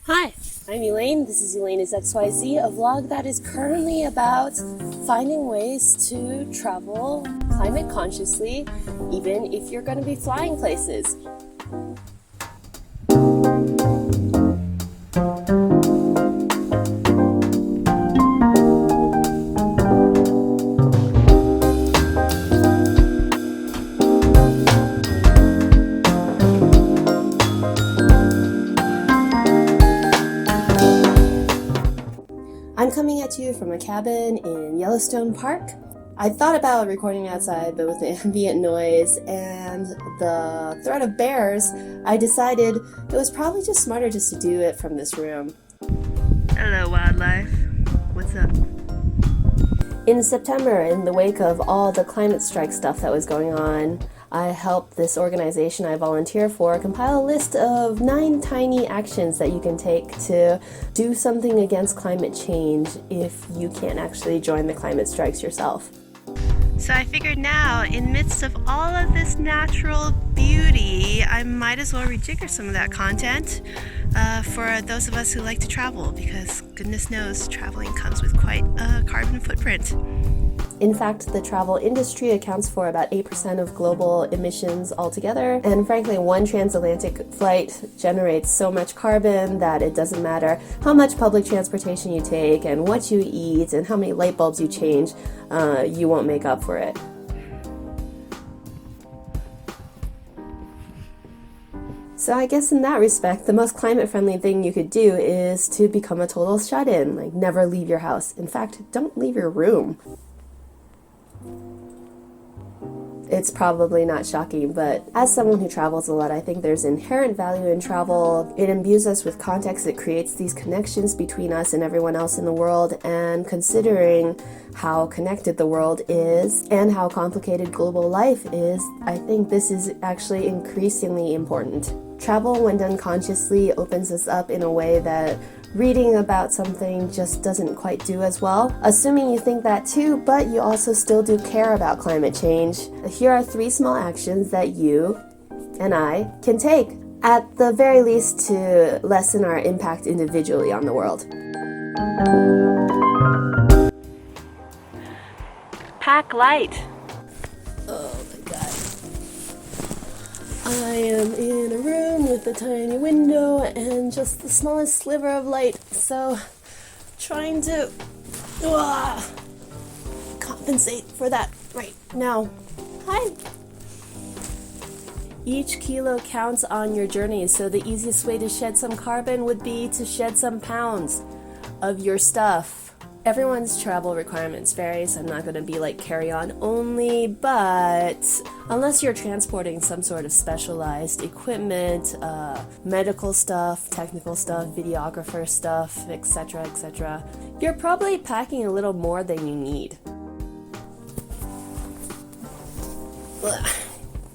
Hi, I'm Elaine. This is Elaine is XYZ, a vlog that is currently about finding ways to travel climate consciously, even if you're going to be flying places. I'm coming at you from a cabin in Yellowstone Park. I thought about recording outside, but with the ambient noise and the threat of bears, I decided it was probably just smarter just to do it from this room. Hello, wildlife. What's up? In September, in the wake of all the climate strike stuff that was going on, I helped this organization I volunteer for compile a list of 9 tiny actions that you can take to do something against climate change if you can't actually join the climate strikes yourself. So I figured now, in midst of all of this natural beauty, I might as well rejigger some of that content for those of us who like to travel, because goodness knows traveling comes with quite a carbon footprint. In fact, the travel industry accounts for about 8% of global emissions altogether, and frankly, one transatlantic flight generates so much carbon that it doesn't matter how much public transportation you take and what you eat and how many light bulbs you change, you won't make up for it. So I guess in that respect, the most climate-friendly thing you could do is to become a total shut-in, like never leave your house. In fact, don't leave your room. It's probably not shocking, but as someone who travels a lot, I think there's inherent value in travel. It imbues us with context. It creates these connections between us and everyone else in the world, and considering how connected the world is and how complicated global life is, I think this is actually increasingly important. Travel, when done consciously, opens us up in a way that reading about something just doesn't quite do as well. Assuming you think that too, but you also still do care about climate change, here are 3 small actions that you and I can take, at the very least, to lessen our impact individually on the world. Pack light. Oh my god. I am in a room with a tiny window and just the smallest sliver of light, so trying to compensate for that right now. Hi! Each kilo counts on your journey, so the easiest way to shed some carbon would be to shed some pounds of your stuff. Everyone's travel requirements vary, so I'm not going to be like carry-on only, but unless you're transporting some sort of specialized equipment, medical stuff, technical stuff, videographer stuff, etc., you're probably packing a little more than you need.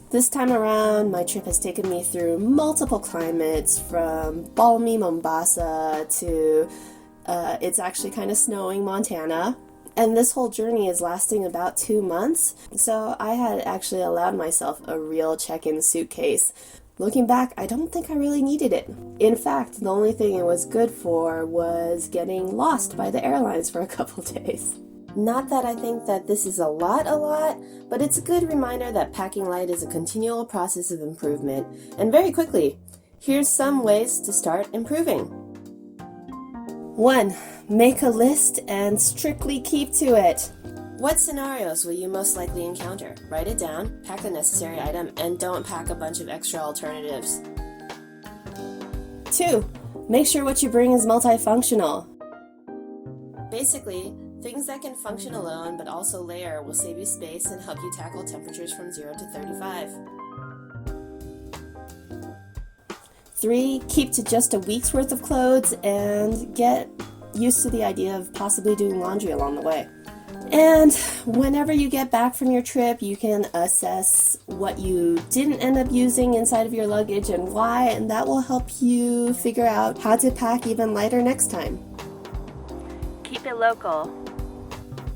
This time around, my trip has taken me through multiple climates, from balmy Mombasa to it's actually kind of snowing Montana, and this whole journey is lasting about 2 months, so I had actually allowed myself a real check-in suitcase. Looking back, I don't think I really needed it. In fact, the only thing it was good for was getting lost by the airlines for a couple days. Not that I think that this is a lot, but it's a good reminder that packing light is a continual process of improvement, and very quickly, here's some ways to start improving. 1. Make a list and strictly keep to it. What scenarios will you most likely encounter? Write it down, pack the necessary item, and don't pack a bunch of extra alternatives. 2. Make sure what you bring is multifunctional. Basically, things that can function alone but also layer will save you space and help you tackle temperatures from 0 to 35. 3. Keep to just a week's worth of clothes and get used to the idea of possibly doing laundry along the way. And whenever you get back from your trip, you can assess what you didn't end up using inside of your luggage and why, and that will help you figure out how to pack even lighter next time. Keep it local.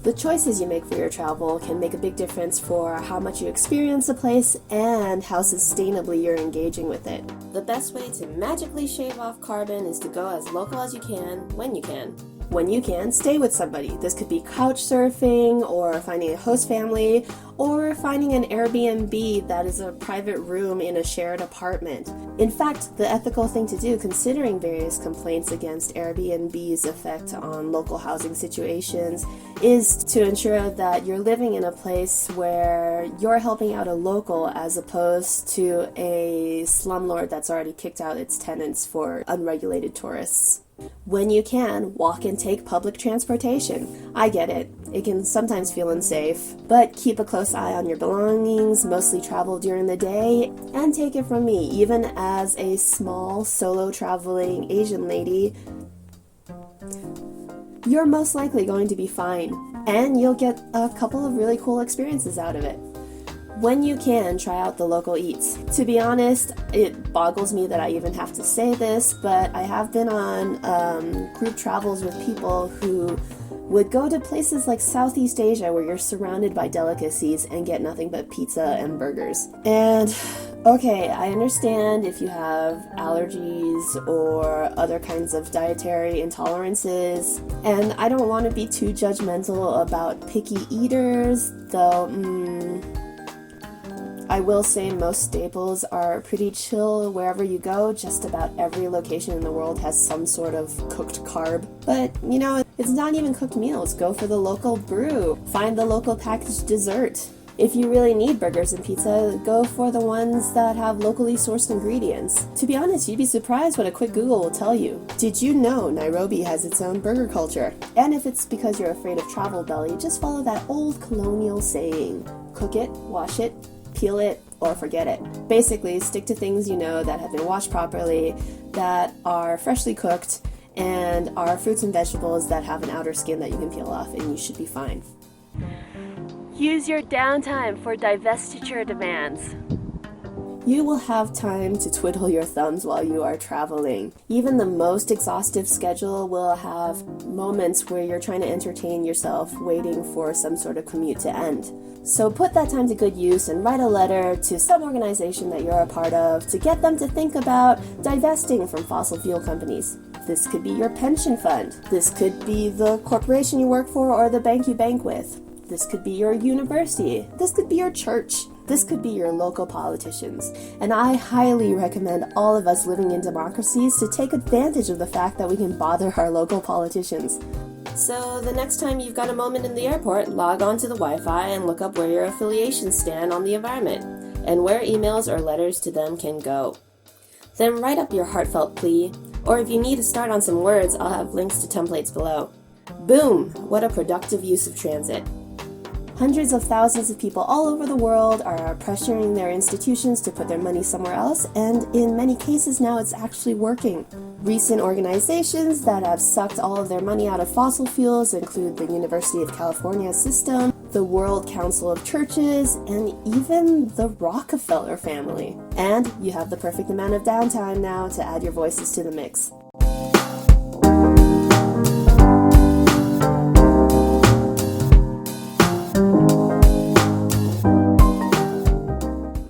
The choices you make for your travel can make a big difference for how much you experience a place and how sustainably you're engaging with it. The best way to magically shave off carbon is to go as local as you can, when you can. When you can, stay with somebody. This could be couch surfing, or finding a host family, or finding an Airbnb that is a private room in a shared apartment. In fact, the ethical thing to do, considering various complaints against Airbnb's effect on local housing situations, is to ensure that you're living in a place where you're helping out a local as opposed to a slumlord that's already kicked out its tenants for unregulated tourists. When you can, walk and take public transportation. I get it. It can sometimes feel unsafe, but keep a close eye on your belongings, mostly travel during the day, and take it from me, even as a small solo traveling Asian lady, you're most likely going to be fine, and you'll get a couple of really cool experiences out of it. When you can, try out the local eats. To be honest, it boggles me that I even have to say this, but I have been on group travels with people who would go to places like Southeast Asia where you're surrounded by delicacies and get nothing but pizza and burgers. And okay, I understand if you have allergies or other kinds of dietary intolerances, and I don't want to be too judgmental about picky eaters, though I will say most staples are pretty chill wherever you go. Just about every location in the world has some sort of cooked carb. But, you know, it's not even cooked meals. Go for the local brew. Find the local packaged dessert. If you really need burgers and pizza, go for the ones that have locally sourced ingredients. To be honest, you'd be surprised what a quick Google will tell you. Did you know Nairobi has its own burger culture? And if it's because you're afraid of travel belly, just follow that old colonial saying. Cook it, wash it, peel it, or forget it. Basically, stick to things you know that have been washed properly, that are freshly cooked, and are fruits and vegetables that have an outer skin that you can peel off, and you should be fine. Use your downtime for divestiture demands. You will have time to twiddle your thumbs while you are traveling. Even the most exhaustive schedule will have moments where you're trying to entertain yourself, waiting for some sort of commute to end. So put that time to good use and write a letter to some organization that you're a part of to get them to think about divesting from fossil fuel companies. This could be your pension fund. This could be the corporation you work for or the bank you bank with. This could be your university. This could be your church. This could be your local politicians. And I highly recommend all of us living in democracies to take advantage of the fact that we can bother our local politicians. So the next time you've got a moment in the airport, log on to the Wi-Fi and look up where your affiliations stand on the environment, and where emails or letters to them can go. Then write up your heartfelt plea, or if you need to start on some words, I'll have links to templates below. Boom! What a productive use of transit. Hundreds of thousands of people all over the world are pressuring their institutions to put their money somewhere else, and in many cases now it's actually working. Recent organizations that have sucked all of their money out of fossil fuels include the University of California system, the World Council of Churches, and even the Rockefeller family. And you have the perfect amount of downtime now to add your voices to the mix.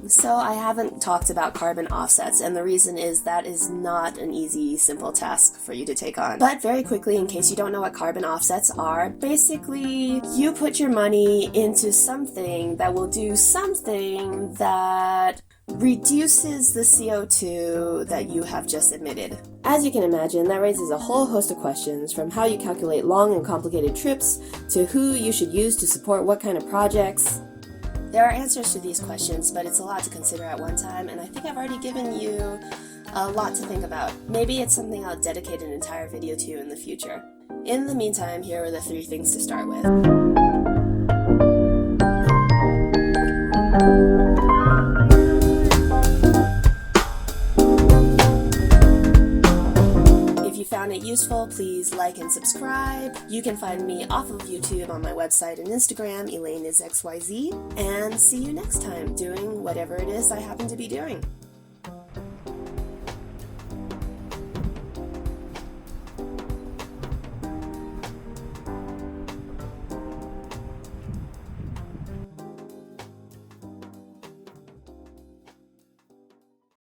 So I haven't talked about carbon offsets, and the reason is that is not an easy, simple task for you to take on. But very quickly, in case you don't know what carbon offsets are, basically you put your money into something that will do something that reduces the CO2 that you have just emitted. As you can imagine, that raises a whole host of questions, from how you calculate long and complicated trips, to who you should use to support what kind of projects. There are answers to these questions, but it's a lot to consider at one time, and I think I've already given you a lot to think about. Maybe it's something I'll dedicate an entire video to in the future. In the meantime, here are the 3 things to start with. If you found it useful, please like and subscribe. You can find me off of YouTube on my website and Instagram, ElaineIsXYZ, and see you next time doing whatever it is I happen to be doing.